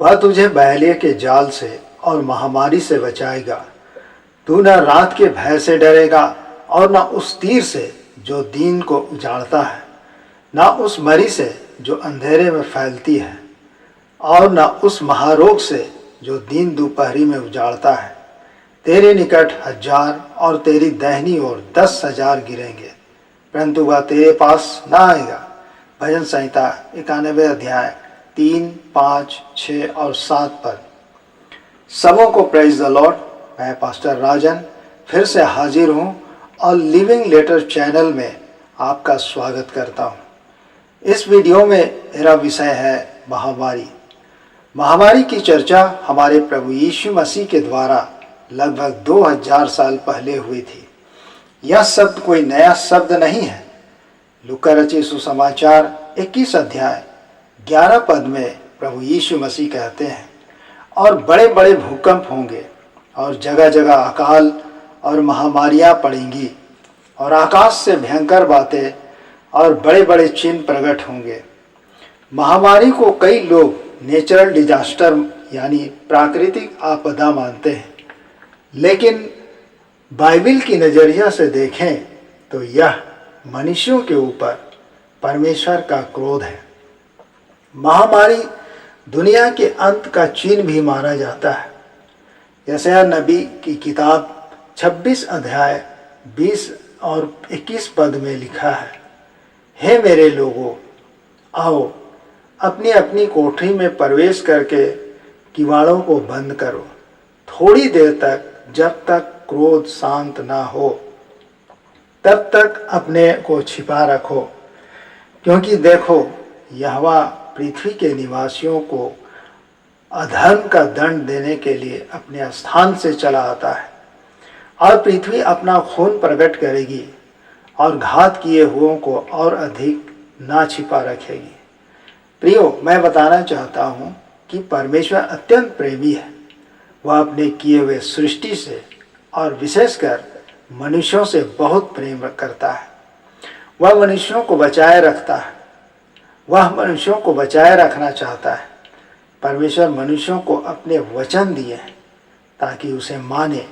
वह तुझे बहलिये के जाल से और महामारी से बचाएगा। तू न रात के भय से डरेगा और न उस तीर से जो दिन को उजाड़ता है, न उस मरी से जो अंधेरे में फैलती है, और न उस महारोग से जो दिन दोपहरी में उजाड़ता है। तेरे निकट 1000 और तेरी दाहिनी ओर 10,000 गिरेंगे, परंतु वह तेरे पास न आएगा। भजन संहिता 91 अध्याय 3, 5, 6 और 7 पद। सबों को प्रेज द लॉर्ड। मैं पास्टर राजन फिर से हाजिर हूँ और लिविंग लेटर चैनल में आपका स्वागत करता हूँ। इस वीडियो में मेरा विषय है महामारी। महामारी की चर्चा हमारे प्रभु यीशु मसीह के द्वारा लगभग 2000 साल पहले हुई थी। यह शब्द कोई नया शब्द नहीं है। लूका रचित सुसमाचार 21 अध्याय 11 पद में प्रभु यीशु मसीह कहते हैं, और बड़े बड़े भूकंप होंगे और जगह जगह अकाल और महामारियां पड़ेंगी और आकाश से भयंकर बातें और बड़े बड़े चिन्ह प्रकट होंगे। महामारी को कई लोग नेचुरल डिजास्टर यानी प्राकृतिक आपदा मानते हैं, लेकिन बाइबल की नज़रिया से देखें तो यह मनुष्यों के ऊपर परमेश्वर का क्रोध है। महामारी दुनिया के अंत का चिन्ह भी माना जाता है। यशायाह नबी की किताब 26 अध्याय 20 और 21 पद में लिखा है, हे मेरे लोगों, आओ अपनी अपनी कोठरी में प्रवेश करके किवाड़ों को बंद करो, थोड़ी देर तक, जब तक क्रोध शांत ना हो तब तक अपने को छिपा रखो, क्योंकि देखो यहोवा पृथ्वी के निवासियों को अधर्म का दंड देने के लिए अपने स्थान से चला आता है, और पृथ्वी अपना खून प्रकट करेगी और घात किए हुओं को और अधिक ना छिपा रखेगी। प्रियो, मैं बताना चाहता हूँ कि परमेश्वर अत्यंत प्रेमी है। वह अपने किए हुए सृष्टि से और विशेषकर मनुष्यों से बहुत प्रेम करता है। वह मनुष्यों को बचाए रखता है। वह मनुष्यों को बचाए रखना चाहता है। परमेश्वर मनुष्यों को अपने वचन दिए हैं ताकि उसे माने,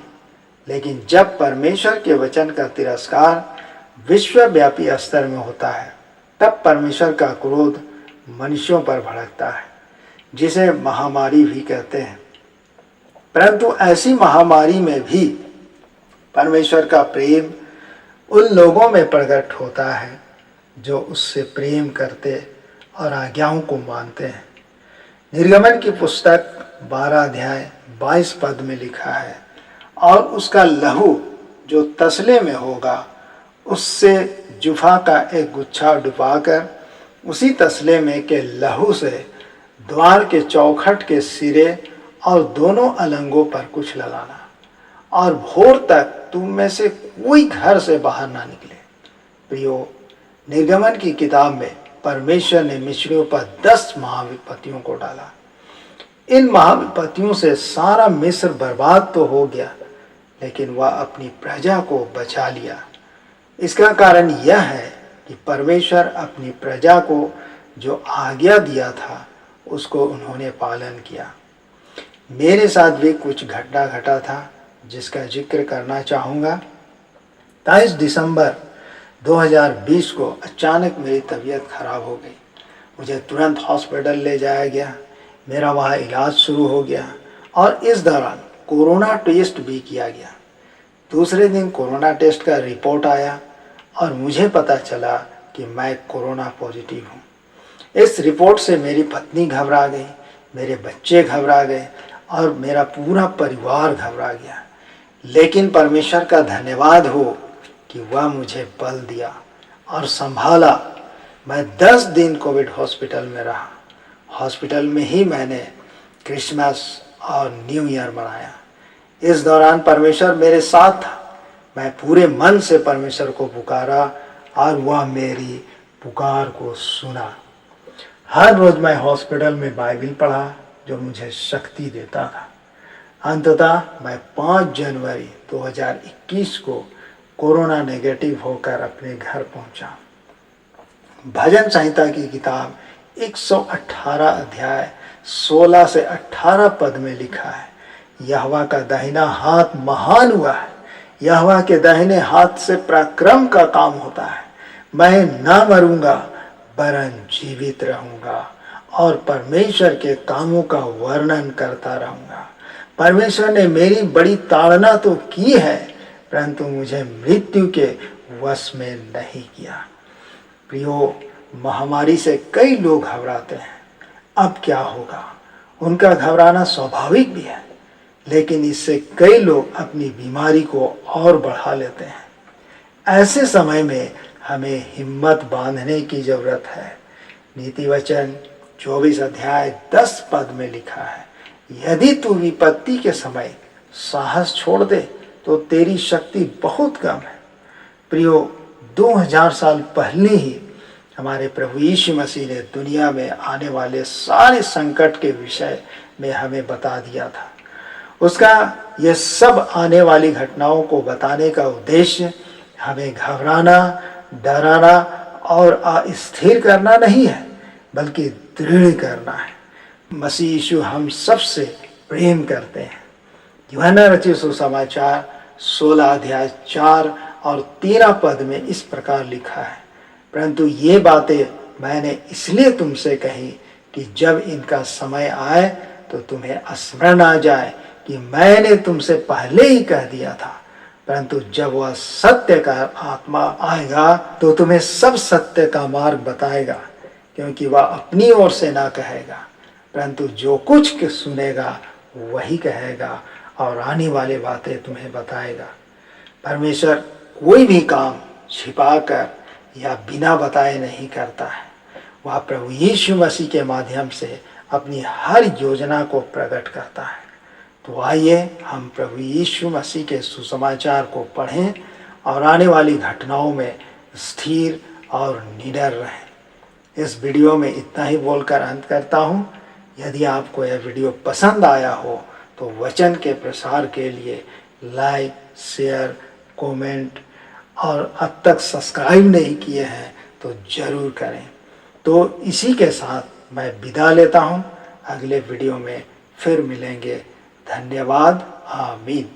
लेकिन जब परमेश्वर के वचन का तिरस्कार विश्वव्यापी स्तर में होता है, तब परमेश्वर का क्रोध मनुष्यों पर भड़कता है, जिसे महामारी भी कहते हैं। परंतु ऐसी महामारी में भी परमेश्वर का प्रेम उन लोगों में प्रकट होता है जो उससे प्रेम करते और आज्ञाओं को मानते हैं। निर्गमन की पुस्तक 12 अध्याय 22 पद में लिखा है, और उसका लहू जो तसले में होगा, उससे जुफा का एक गुच्छा डुबाकर उसी तसले में के लहू से द्वार के चौखट के सिरे और दोनों अलंगों पर कुछ लगाना, और भोर तक तुम में से कोई घर से बाहर ना निकले। प्रियो, निर्गमन की किताब में परमेश्वर ने मिस्रियों पर 10 महाविपत्तियों को डाला। इन महाविपत्तियों से सारा मिस्र बर्बाद तो हो गया, लेकिन वह अपनी प्रजा को बचा लिया। इसका कारण यह है कि परमेश्वर अपनी प्रजा को जो आज्ञा दिया था उसको उन्होंने पालन किया। मेरे साथ भी कुछ घटना घटा था जिसका जिक्र करना चाहूँगा। 23 दिसंबर 2020 को अचानक मेरी तबीयत खराब हो गई। मुझे तुरंत हॉस्पिटल ले जाया गया। मेरा वहाँ इलाज शुरू हो गया और इस दौरान कोरोना टेस्ट भी किया गया। दूसरे दिन कोरोना टेस्ट का रिपोर्ट आया और मुझे पता चला कि मैं कोरोना पॉजिटिव हूँ। इस रिपोर्ट से मेरी पत्नी घबरा गई, मेरे बच्चे घबरा गए और मेरा पूरा परिवार घबरा गया। लेकिन परमेश्वर का धन्यवाद हो कि वह मुझे बल दिया और संभाला। मैं 10 दिन कोविड हॉस्पिटल में रहा। हॉस्पिटल में ही मैंने क्रिसमस और न्यू ईयर मनाया। इस दौरान परमेश्वर मेरे साथ था। मैं पूरे मन से परमेश्वर को पुकारा और वह मेरी पुकार को सुना। हर रोज़ मैं हॉस्पिटल में बाइबल पढ़ा जो मुझे शक्ति देता था। अंततः मैं 5 जनवरी 2021 को कोरोना नेगेटिव होकर अपने घर पहुंचा। भजन संहिता की किताब 118 अध्याय 16 से 18 पद में लिखा है, यहोवा का दाहिना हाथ महान हुआ है, यहोवा के दाहिने हाथ से पराक्रम का काम होता है। मैं ना मरूंगा वरन जीवित रहूंगा और परमेश्वर के कामों का वर्णन करता रहूंगा। परमेश्वर ने मेरी बड़ी ताड़ना तो की है, परंतु मुझे मृत्यु के वश में नहीं किया। प्रियो, महामारी से कई लोग घबराते हैं। अब क्या होगा? उनका घबराना स्वाभाविक भी है, लेकिन इससे कई लोग अपनी बीमारी को और बढ़ा लेते हैं। ऐसे समय में हमें हिम्मत बांधने की जरूरत है। नीति वचन 24 अध्याय 10 पद में लिखा है, यदि तू विपत्ति के समय साहस छोड़ दे तो तेरी शक्ति बहुत कम है। प्रियो, 2000 साल पहले ही हमारे प्रभु यीशु मसीह ने दुनिया में आने वाले सारे संकट के विषय में हमें बता दिया था। उसका यह सब आने वाली घटनाओं को बताने का उद्देश्य हमें घबराना, डराना और अस्थिर करना नहीं है, बल्कि दृढ़ करना है। मसीह यीशु हम सबसे प्रेम करते हैं। यूहन्ना रचित सुसमाचार 16 अध्याय 4 और 13 पद में इस प्रकार लिखा है, परंतु ये बातें मैंने इसलिए तुमसे कही कि जब इनका समय आए तो तुम्हें स्मरण आ जाए कि मैंने तुमसे पहले ही कह दिया था। परंतु जब वह सत्य का आत्मा आएगा तो तुम्हें सब सत्य का मार्ग बताएगा, क्योंकि वह अपनी ओर से ना कहेगा, परंतु जो कुछ सुनेगा वही कहेगा और आने वाली बातें तुम्हें बताएगा। परमेश्वर कोई भी काम छिपाकर या बिना बताए नहीं करता है। वह प्रभु यीशु मसीह के माध्यम से अपनी हर योजना को प्रकट करता है। तो आइए हम प्रभु यीशु मसीह के सुसमाचार को पढ़ें और आने वाली घटनाओं में स्थिर और निडर रहें। इस वीडियो में इतना ही बोलकर अंत करता हूँ। यदि आपको यह वीडियो पसंद आया हो तो वचन के प्रसार के लिए लाइक, शेयर, कमेंट और अब तक सब्सक्राइब नहीं किए हैं तो ज़रूर करें। तो इसी के साथ मैं विदा लेता हूँ। अगले वीडियो में फिर मिलेंगे। धन्यवाद। आमीन।